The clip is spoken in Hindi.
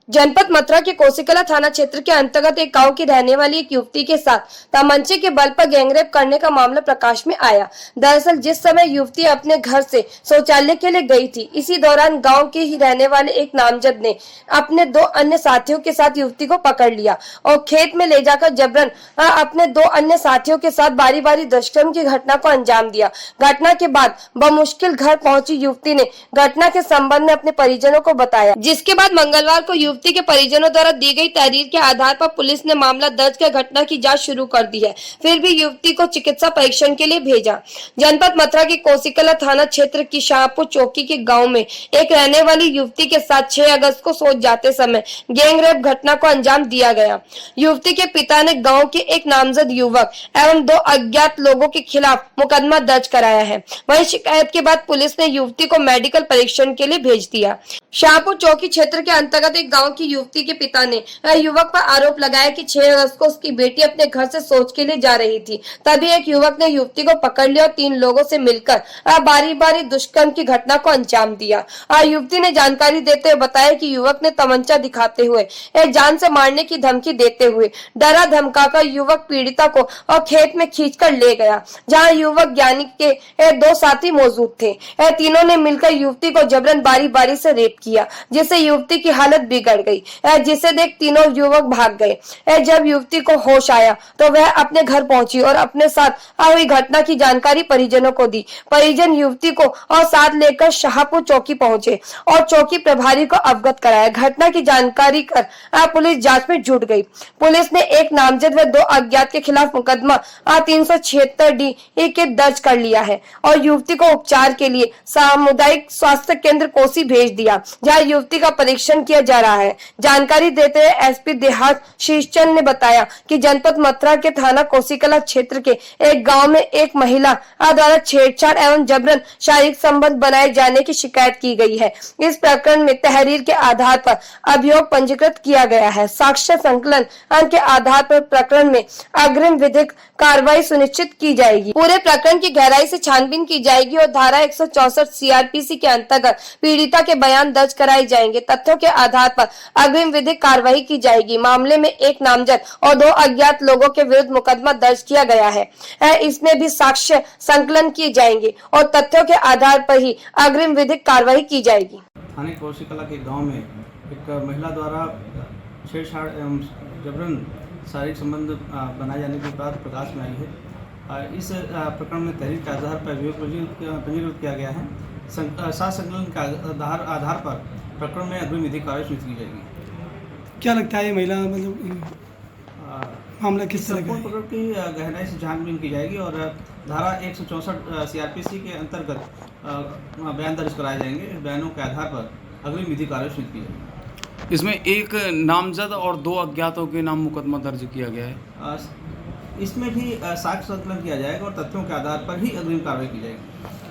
जनपद मथुरा के कोसीकला थाना क्षेत्र के अंतर्गत एक गांव की रहने वाली एक युवती के साथ तमंचे के बल पर गैंगरेप करने का मामला प्रकाश में आया। दरअसल जिस समय युवती अपने घर से शौचालय के लिए गई थी, इसी दौरान गांव के ही रहने वाले एक नामजद ने अपने दो अन्य साथियों के साथ युवती को पकड़ लिया और खेत में ले जाकर जबरन अपने दो अन्य साथियों के साथ बारी बारी दुष्कर्म की घटना को अंजाम दिया। घटना के बाद बमुश्किल घर पहुंची युवती ने घटना के संबंध में अपने परिजनों को बताया, जिसके बाद मंगलवार को युवती के परिजनों द्वारा दी गई तहरीर के आधार पर पुलिस ने मामला दर्ज कर घटना की जांच शुरू कर दी है। फिर भी युवती को चिकित्सा परीक्षण के लिए भेजा। जनपद मथुरा के कोसीकला थाना क्षेत्र की शाहपुर चौकी के गांव में एक रहने वाली युवती के साथ 6 अगस्त को सोच जाते समय गैंगरेप घटना को अंजाम दिया गया। युवती के पिता ने गाँव के एक नामजद युवक एवं 2 अज्ञात लोगों के खिलाफ मुकदमा दर्ज कराया है। वहीं शिकायत के बाद पुलिस ने युवती को मेडिकल परीक्षण के लिए भेज दिया। शाहपुर चौकी क्षेत्र के अंतर्गत एक गांव की युवती के पिता ने युवक पर आरोप लगाया कि 6 अगस्त को उसकी बेटी अपने घर से शौच के लिए जा रही थी। तभी एक युवक ने युवती को पकड़ लिया और 3 लोगों से मिलकर बारी बारी दुष्कर्म की घटना को अंजाम दिया। युवती ने जानकारी देते हुए बताया कि युवक ने तमंचा दिखाते हुए जान से मारने की धमकी देते हुए डरा धमकाकर युवक पीड़िता को और खेत में खींचकर ले गया, जहाँ युवक ज्ञानी के 2 साथी मौजूद थे। तीनों ने मिलकर युवती को जबरन बारी बारी से रेप किया, जिससे युवती की हालत बिगड़ गई, जिसे देख तीनों युवक भाग गए। जब युवती को होश आया तो वह अपने घर पहुंची और अपने साथ हुई घटना की जानकारी परिजनों को दी। परिजन युवती को और साथ लेकर शाहपुर चौकी पहुंचे और चौकी प्रभारी को अवगत कराया। घटना की जानकारी कर पुलिस जांच में जुट गई। पुलिस ने एक नामजद व 2 अज्ञात के खिलाफ मुकदमा 376 डी के दर्ज कर लिया है और युवती को उपचार के लिए सामुदायिक स्वास्थ्य केंद्र कोसी भेज दिया, जहां युवती का परीक्षण किया जा रहा है। जानकारी देते हुए एसपी देहात शीशचंद ने बताया कि जनपद मथुरा के थाना कोसीकला क्षेत्र के एक गांव में एक महिला द्वारा छेड़छाड़ एवं जबरन शारीरिक संबंध बनाए जाने की शिकायत की गई है। इस प्रकरण में तहरीर के आधार पर अभियोग पंजीकृत किया गया है। साक्ष्य संकलन के आधार पर प्रकरण में अग्रिम विधिक कार्रवाई सुनिश्चित की जाएगी। पूरे प्रकरण की गहराई से छानबीन की जाएगी और धारा 164 सीआरपीसी के अंतर्गत पीड़िता के बयान दर्ज कराए जाएंगे। तथ्यों के आधार पर अग्रिम विधिक कार्रवाई की जाएगी। मामले में एक नामजद और 2 अज्ञात लोगों के विरुद्ध मुकदमा दर्ज किया गया है। इसमें भी साक्ष्य संकलन किए जाएंगे और तथ्यों के आधार पर ही अग्रिम विधिक कार्रवाई की जाएगी। थाने कोसीकला के गांव में एक महिला द्वारा छेड़छाड़ एवं जबरन शारीरिक संबंध बनाए जाने की बात प्रकाश में आई है। इस प्रकरण में तहरीर के आधार पर अभियोग पंजीकृत किया गया है। साक्ष्य संकलन के आधार पर प्रकरण में अग्रिम विधिक कार्रवाई सुनिश्चित की जाएगी। क्या लगता है ये महिला मतलब मामला किस तरह का है? प्रकरण की गहराई से छानबीन की जाएगी और धारा 164 सीआरपीसी के अंतर्गत बयान दर्ज कराए जाएंगे। इस बयानों के आधार पर अग्रिम विधिक कार्रवाई सुनिश्चित की जाएगी। इसमें एक नामजद और 2 अज्ञातों के नाम मुकदमा दर्ज किया गया है। इसमें भी साक्ष्य संकलन किया जाएगा और तथ्यों के आधार पर ही अग्रिम कार्रवाई की जाएगी।